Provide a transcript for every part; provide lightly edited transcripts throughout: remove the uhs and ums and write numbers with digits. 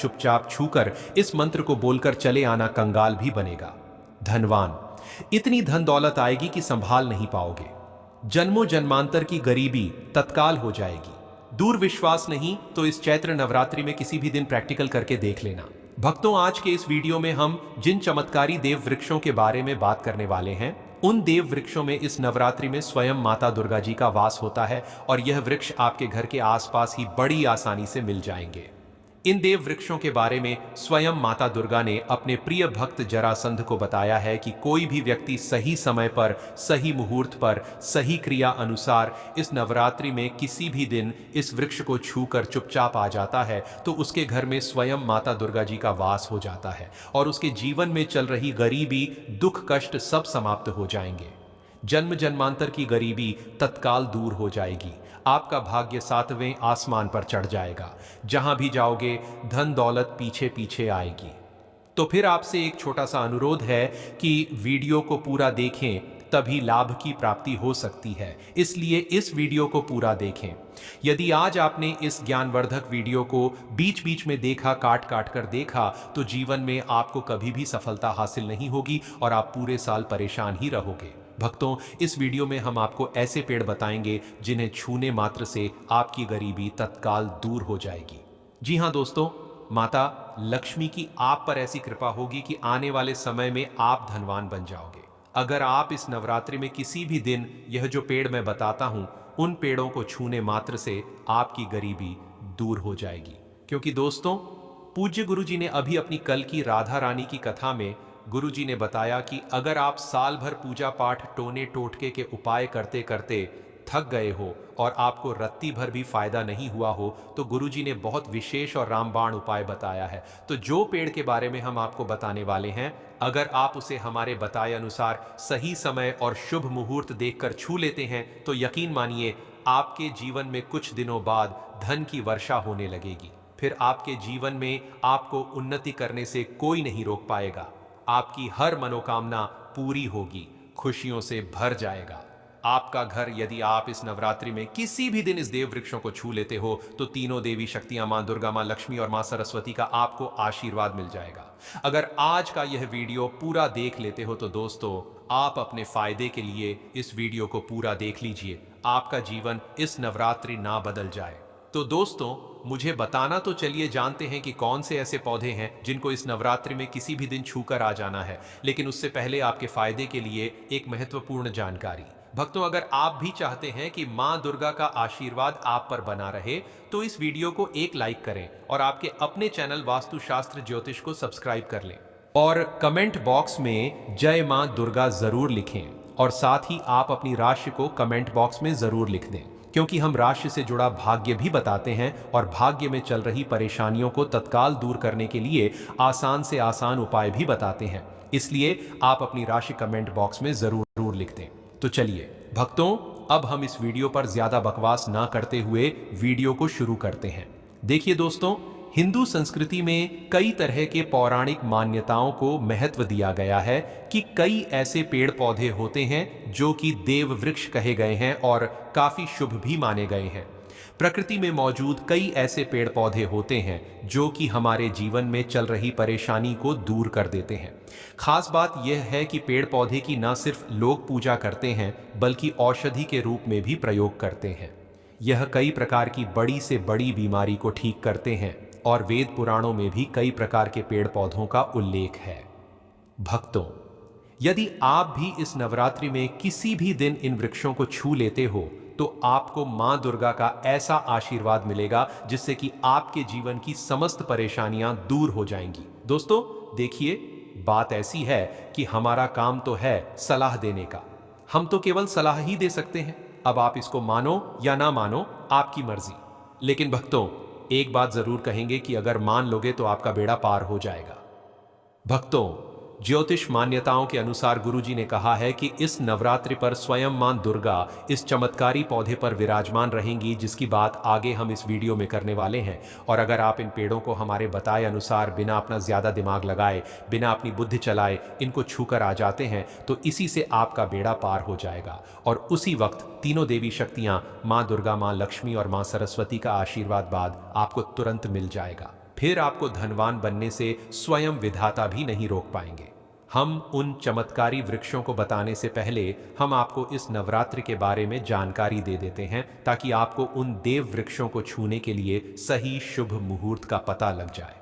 चुपचाप छूकर इस मंत्र को बोलकर चले आना, कंगाल भी बनेगा। धनवान, इतनी धन दौलत आएगी कि संभाल नहीं पाओगे। जन्मों जन्मांतर की गरीबी तत्काल हो जाएगी। दूर विश्वास नहीं तो इस चैत्र नवरात्रि में किसी भी दिन प्रैक्टिकल करके देख लेना। भक्तों, आज के इस वीडियो में हम जिन चमत्कारी देव वृक्षों के बारे में बात करने वाले हैं, उन देव वृक्षों में इस नवरात्रि में स्वयं माता दुर्गा जी का वास होता है और यह वृक्ष आपके घर के आसपास ही बड़ी आसानी से मिल जाएंगे। इन देव वृक्षों के बारे में स्वयं माता दुर्गा ने अपने प्रिय भक्त जरासंध को बताया है कि कोई भी व्यक्ति सही समय पर, सही मुहूर्त पर, सही क्रिया अनुसार इस नवरात्रि में किसी भी दिन इस वृक्ष को छूकर चुपचाप आ जाता है तो उसके घर में स्वयं माता दुर्गा जी का वास हो जाता है और उसके जीवन में चल रही गरीबी, दुख, कष्ट सब समाप्त हो जाएंगे। जन्म जन्मांतर की गरीबी तत्काल दूर हो जाएगी। आपका भाग्य 7वें आसमान पर चढ़ जाएगा। जहां भी जाओगे धन दौलत पीछे पीछे आएगी। तो फिर आपसे एक छोटा सा अनुरोध है कि वीडियो को पूरा देखें, तभी लाभ की प्राप्ति हो सकती है। इसलिए इस वीडियो को पूरा देखें। यदि आज आपने इस ज्ञानवर्धक वीडियो को बीच बीच में देखा, काट काट कर देखा, तो जीवन में आपको कभी भी सफलता हासिल नहीं होगी और आप पूरे साल परेशान ही रहोगे। भक्तों, इस वीडियो में हम आपको ऐसे पेड़ बताएंगे जिन्हें छूने मात्र से आपकी गरीबी तत्काल दूर हो जाएगी। जी हां दोस्तों, माता लक्ष्मी की आप पर ऐसी कृपा होगी कि आने वाले समय में आप धनवान बन जाओगे। अगर आप इस नवरात्रि में किसी भी दिन यह जो पेड़ मैं बताता हूं, उन पेड़ों को छूने मात्र से आपकी गरीबी दूर हो जाएगी। क्योंकि दोस्तों, पूज्य गुरु जी ने अभी अपनी कल की राधा रानी की कथा में गुरु जी ने बताया कि अगर आप साल भर पूजा पाठ, टोने टोटके के उपाय करते करते थक गए हो और आपको रत्ती भर भी फायदा नहीं हुआ हो, तो गुरु जी ने बहुत विशेष और रामबाण उपाय बताया है। तो जो पेड़ के बारे में हम आपको बताने वाले हैं, अगर आप उसे हमारे बताए अनुसार सही समय और शुभ मुहूर्त देखकर छू लेते हैं तो यकीन मानिए आपके जीवन में कुछ दिनों बाद धन की वर्षा होने लगेगी। फिर आपके जीवन में आपको उन्नति करने से कोई नहीं रोक पाएगा। आपकी हर मनोकामना पूरी होगी, खुशियों से भर जाएगा। आपका घर, यदि आप इस नवरात्रि में किसी भी दिन इस देव वृक्षों को छू लेते हो तो तीनों देवी शक्तियां, मां दुर्गा, मां लक्ष्मी और मां सरस्वती का आपको आशीर्वाद मिल जाएगा। अगर आज का यह वीडियो पूरा देख लेते हो तो दोस्तों, आप अपने फायदे के लिए इस वीडियो को पूरा देख लीजिए। आपका जीवन इस नवरात्रि ना बदल जाए। तो दोस्तों, मुझे बताना तो चलिए जानते हैं कि कौन से ऐसे पौधे हैं जिनको इस नवरात्रि में किसी भी दिन छूकर आ जाना है। लेकिन उससे पहले आपके फायदे के लिए एक महत्वपूर्ण जानकारी। भक्तों, अगर आप भी चाहते हैं कि मां दुर्गा का आशीर्वाद आप पर बना रहे तो इस वीडियो को एक लाइक करें और आपके अपने चैनल वास्तुशास्त्र ज्योतिष को सब्सक्राइब कर लें और कमेंट बॉक्स में जय मां दुर्गा जरूर लिखें और साथ ही आप अपनी राशि को कमेंट बॉक्स में जरूर लिख दें, क्योंकि हम राशि से जुड़ा भाग्य भी बताते हैं और भाग्य में चल रही परेशानियों को तत्काल दूर करने के लिए आसान से आसान उपाय भी बताते हैं। इसलिए आप अपनी राशि कमेंट बॉक्स में जरूर लिख दें। तो चलिए भक्तों, अब हम इस वीडियो पर ज्यादा बकवास ना करते हुए वीडियो को शुरू करते हैं। देखिए दोस्तों, हिंदू संस्कृति में कई तरह के पौराणिक मान्यताओं को महत्व दिया गया है कि कई ऐसे पेड़ पौधे होते हैं जो कि देव वृक्ष कहे गए हैं और काफी शुभ भी माने गए हैं। प्रकृति में मौजूद कई ऐसे पेड़ पौधे होते हैं जो कि हमारे जीवन में चल रही परेशानी को दूर कर देते हैं। खास बात यह है कि पेड़ पौधे की न सिर्फ लोग पूजा करते हैं बल्कि औषधि के रूप में भी प्रयोग करते हैं। यह कई प्रकार की बड़ी से बड़ी बीमारी को ठीक करते हैं और वेद पुराणों में भी कई प्रकार के पेड़ पौधों का उल्लेख है। भक्तों, यदि आप भी इस नवरात्रि में किसी भी दिन इन वृक्षों को छू लेते हो तो आपको मां दुर्गा का ऐसा आशीर्वाद मिलेगा जिससे कि आपके जीवन की समस्त परेशानियां दूर हो जाएंगी। दोस्तों देखिए, बात ऐसी है कि हमारा काम तो है सलाह देने का। हम तो केवल सलाह ही दे सकते हैं। अब आप इसको मानो या ना मानो, आपकी मर्जी। लेकिन भक्तों, एक बात जरूर कहेंगे कि अगर मान लोगे तो आपका बेड़ा पार हो जाएगा। भक्तों, ज्योतिष मान्यताओं के अनुसार गुरुजी ने कहा है कि इस नवरात्रि पर स्वयं मां दुर्गा इस चमत्कारी पौधे पर विराजमान रहेंगी, जिसकी बात आगे हम इस वीडियो में करने वाले हैं। और अगर आप इन पेड़ों को हमारे बताए अनुसार बिना अपना ज्यादा दिमाग लगाए, बिना अपनी बुद्धि चलाए इनको छूकर आ जाते हैं तो इसी से आपका बेड़ा पार हो जाएगा और उसी वक्त तीनों देवी शक्तियां, मां दुर्गा, मां लक्ष्मी और मां सरस्वती का आशीर्वाद बाद आपको तुरंत मिल जाएगा। फिर आपको धनवान बनने से स्वयं विधाता भी नहीं रोक पाएंगे। हम उन चमत्कारी वृक्षों को बताने से पहले हम आपको इस नवरात्रि के बारे में जानकारी दे देते हैं, ताकि आपको उन देव वृक्षों को छूने के लिए सही शुभ मुहूर्त का पता लग जाए।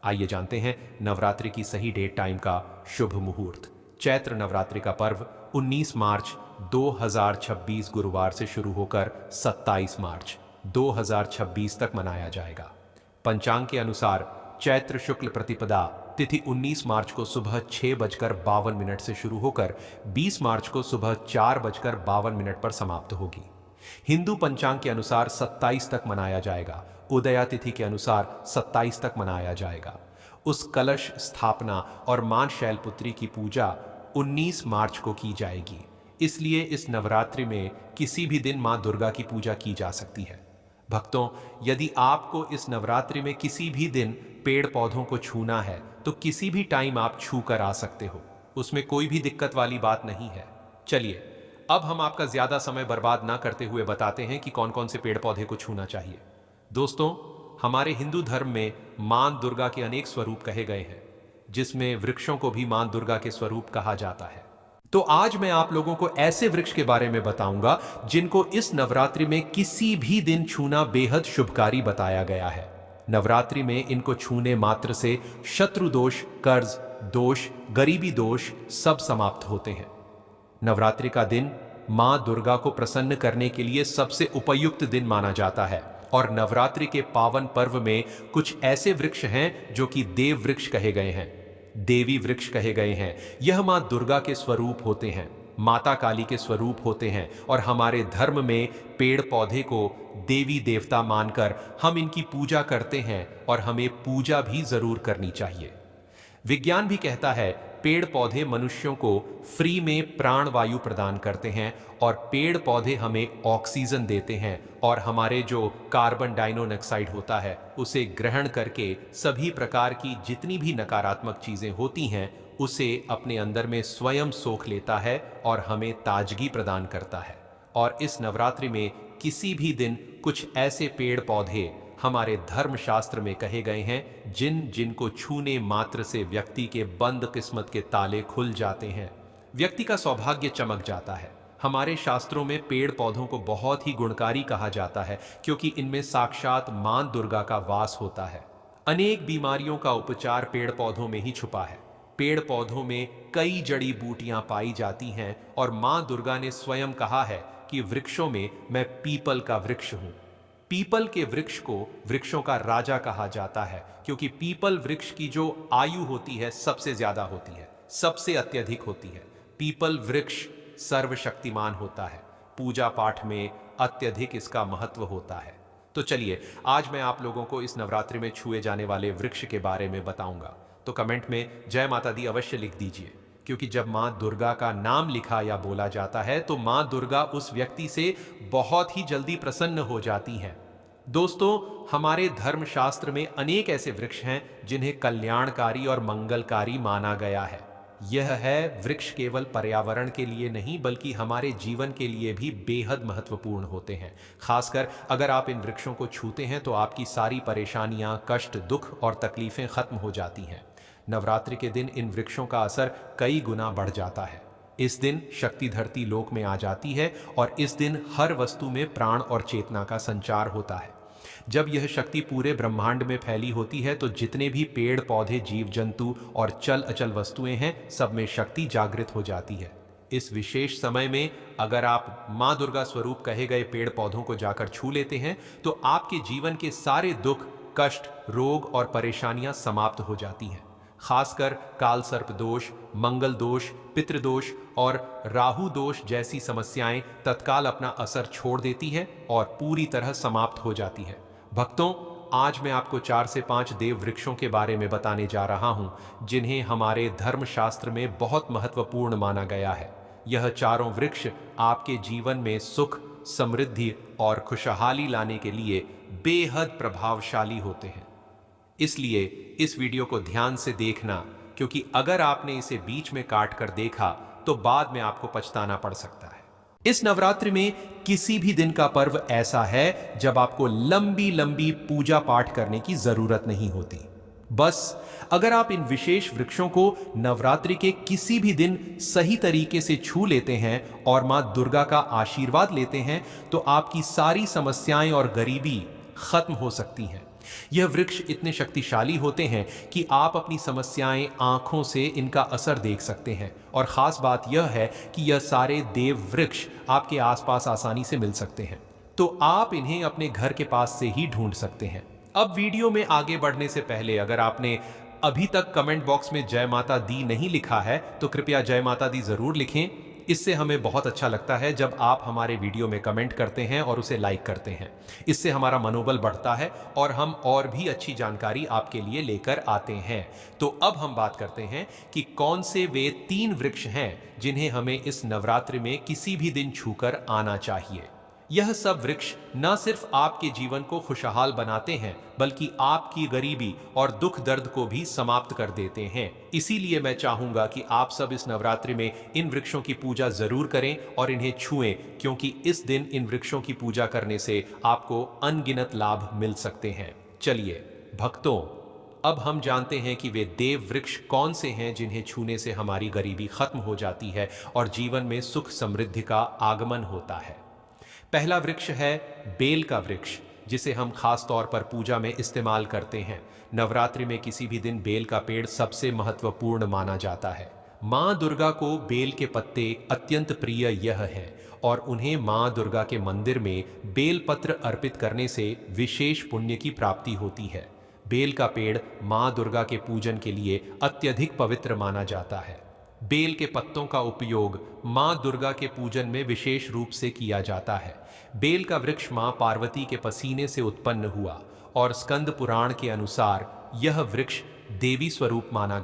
आइए जानते हैं नवरात्रि की सही डेट टाइम का शुभ मुहूर्त। चैत्र नवरात्रि का पर्व 19 मार्च 2026 गुरुवार से शुरू होकर 27 मार्च 2026 तक मनाया जाएगा। पंचांग के अनुसार चैत्र शुक्ल प्रतिपदा तिथि 19 मार्च को सुबह 6:52 से शुरू होकर 20 मार्च को सुबह 4:52 पर समाप्त होगी। हिंदू पंचांग के अनुसार 27 तक मनाया जाएगा। उदया तिथि के अनुसार 27 तक मनाया जाएगा। उस कलश स्थापना और मां शैलपुत्री की पूजा 19 मार्च को की जाएगी। इसलिए इस नवरात्रि में किसी भी दिन मां दुर्गा की पूजा की जा सकती है। भक्तों, यदि आपको इस नवरात्रि में किसी भी दिन पेड़ पौधों को छूना है तो किसी भी टाइम आप छू कर आ सकते हो, उसमें कोई भी दिक्कत वाली बात नहीं है। चलिए अब हम आपका ज्यादा समय बर्बाद ना करते हुए बताते हैं कि कौन कौन से पेड़ पौधे को छूना चाहिए। दोस्तों, हमारे हिंदू धर्म में मां दुर्गा के अनेक स्वरूप कहे गए हैं, जिसमें वृक्षों को भी मां दुर्गा के स्वरूप कहा जाता है। तो आज मैं आप लोगों को ऐसे वृक्ष के बारे में बताऊंगा जिनको इस नवरात्रि में किसी भी दिन छूना बेहद शुभकारी बताया गया है। नवरात्रि में इनको छूने मात्र से शत्रु दोष, कर्ज दोष, गरीबी दोष सब समाप्त होते हैं। नवरात्रि का दिन मां दुर्गा को प्रसन्न करने के लिए सबसे उपयुक्त दिन माना जाता है। और नवरात्रि के पावन पर्व में कुछ ऐसे वृक्ष हैं जो कि देव वृक्ष कहे गए हैं, देवी वृक्ष कहे गए हैं। यह मां दुर्गा के स्वरूप होते हैं, माता काली के स्वरूप होते हैं। और हमारे धर्म में पेड़ पौधे को देवी देवता मानकर हम इनकी पूजा करते हैं और हमें पूजा भी जरूर करनी चाहिए। विज्ञान भी कहता है पेड़ पौधे मनुष्यों को फ्री में प्राण वायु प्रदान करते हैं और पेड़ पौधे हमें ऑक्सीजन देते हैं और हमारे जो कार्बन डाइऑक्साइड होता है उसे ग्रहण करके सभी प्रकार की जितनी भी नकारात्मक चीजें होती हैं उसे अपने अंदर में स्वयं सोख लेता है और हमें ताजगी प्रदान करता है। और इस नवरात्रि में किसी भी दिन कुछ ऐसे पेड़ पौधे हमारे धर्मशास्त्र में कहे गए हैं जिनको छूने मात्र से व्यक्ति के बंद किस्मत के ताले खुल जाते हैं, व्यक्ति का सौभाग्य चमक जाता है। हमारे शास्त्रों में पेड़ पौधों को बहुत ही गुणकारी कहा जाता है क्योंकि इनमें साक्षात मां दुर्गा का वास होता है। अनेक बीमारियों का उपचार पेड़ पौधों में ही छुपा है। पेड़ पौधों में कई जड़ी बूटियां पाई जाती हैं और मां दुर्गा ने स्वयं कहा है कि वृक्षों में मैं पीपल का वृक्ष हूं। पीपल के वृक्ष को वृक्षों का राजा कहा जाता है क्योंकि पीपल वृक्ष की जो आयु होती है सबसे ज्यादा होती है, सबसे अत्यधिक होती है। पीपल वृक्ष सर्वशक्तिमान होता है, पूजा पाठ में अत्यधिक इसका महत्व होता है। तो चलिए आज मैं आप लोगों को इस नवरात्रि में छुए जाने वाले वृक्ष के बारे में बताऊंगा। तो कमेंट में जय माता दी अवश्य लिख दीजिए, क्योंकि जब मां दुर्गा का नाम लिखा या बोला जाता है तो मां दुर्गा उस व्यक्ति से बहुत ही जल्दी प्रसन्न हो जाती हैं। दोस्तों, हमारे धर्मशास्त्र में अनेक ऐसे वृक्ष हैं जिन्हें कल्याणकारी और मंगलकारी माना गया है। यह है वृक्ष केवल पर्यावरण के लिए नहीं बल्कि हमारे जीवन के लिए भी बेहद महत्वपूर्ण होते हैं। खासकर अगर आप इन वृक्षों को छूते हैं तो आपकी सारी परेशानियां, कष्ट, दुख और तकलीफें खत्म हो जाती हैं। नवरात्रि के दिन इन वृक्षों का असर कई गुना बढ़ जाता है। इस दिन शक्ति धरती लोक में आ जाती है और इस दिन हर वस्तु में प्राण और चेतना का संचार होता है। जब यह शक्ति पूरे ब्रह्मांड में फैली होती है तो जितने भी पेड़ पौधे, जीव जंतु और चल अचल वस्तुएं हैं सब में शक्ति जागृत हो जाती है। इस विशेष समय में अगर आप मां दुर्गा स्वरूप कहे गए पेड़ पौधों को जाकर छू लेते हैं तो आपके जीवन के सारे दुख, कष्ट, रोग और परेशानियां समाप्त हो जाती हैं। खासकर काल सर्प दोष, मंगल दोष, पितृदोष और राहु दोष जैसी समस्याएं तत्काल अपना असर छोड़ देती है और पूरी तरह समाप्त हो जाती है। भक्तों, आज मैं आपको 4 से 5 देव वृक्षों के बारे में बताने जा रहा हूं जिन्हें हमारे धर्मशास्त्र में बहुत महत्वपूर्ण माना गया है। यह चारों वृक्ष आपके जीवन में सुख, समृद्धि और खुशहाली लाने के लिए बेहद प्रभावशाली होते हैं। इसलिए इस वीडियो को ध्यान से देखना, क्योंकि अगर आपने इसे बीच में काट कर देखा तो बाद में आपको पछताना पड़ सकता है। इस नवरात्रि में किसी भी दिन का पर्व ऐसा है जब आपको लंबी लंबी पूजा पाठ करने की जरूरत नहीं होती। बस अगर आप इन विशेष वृक्षों को नवरात्रि के किसी भी दिन सही तरीके से छू लेते हैं और मां दुर्गा का आशीर्वाद लेते हैं तो आपकी सारी समस्याएं और गरीबी खत्म हो सकती हैं। यह वृक्ष इतने शक्तिशाली होते हैं कि आप अपनी समस्याएं आंखों से इनका असर देख सकते हैं, और खास बात यह है कि यह सारे देव वृक्ष आपके आसपास आसानी से मिल सकते हैं, तो आप इन्हें अपने घर के पास से ही ढूंढ सकते हैं। अब वीडियो में आगे बढ़ने से पहले अगर आपने अभी तक कमेंट बॉक्स में जय माता दी नहीं लिखा है तो कृपया जय माता दी जरूर लिखें। इससे हमें बहुत अच्छा लगता है जब आप हमारे वीडियो में कमेंट करते हैं और उसे लाइक करते हैं। इससे हमारा मनोबल बढ़ता है और हम और भी अच्छी जानकारी आपके लिए लेकर आते हैं। तो अब हम बात करते हैं कि कौन से वे 3 वृक्ष हैं जिन्हें हमें इस नवरात्रि में किसी भी दिन छूकर आना चाहिए। यह सब वृक्ष न सिर्फ आपके जीवन को खुशहाल बनाते हैं बल्कि आपकी गरीबी और दुख दर्द को भी समाप्त कर देते हैं। इसीलिए मैं चाहूंगा कि आप सब इस नवरात्रि में इन वृक्षों की पूजा जरूर करें और इन्हें छुएं, क्योंकि इस दिन इन वृक्षों की पूजा करने से आपको अनगिनत लाभ मिल सकते हैं। चलिए भक्तों, अब हम जानते हैं कि वे देव वृक्ष कौन से हैं जिन्हें छूने से हमारी गरीबी खत्म हो जाती है और जीवन में सुख समृद्धि का आगमन होता है। पहला वृक्ष है बेल का वृक्ष, जिसे हम खास तौर पर पूजा में इस्तेमाल करते हैं। नवरात्रि में किसी भी दिन बेल का पेड़ सबसे महत्वपूर्ण माना जाता है। मां दुर्गा को बेल के पत्ते अत्यंत प्रिय यह है और उन्हें मां दुर्गा के मंदिर में बेल पत्र अर्पित करने से विशेष पुण्य की प्राप्ति होती है। बेल का पेड़ मां दुर्गा के पूजन के लिए अत्यधिक पवित्र माना जाता है। बेल के पत्तों का उपयोग मां दुर्गा के पूजन में विशेष रूप से किया जाता है। बेल का वृक्ष मां पार्वती के पसीने से उत्पन्न हुआ और स्कंद पुराण के अनुसार यह वृक्ष देवी स्वरूप माना गया।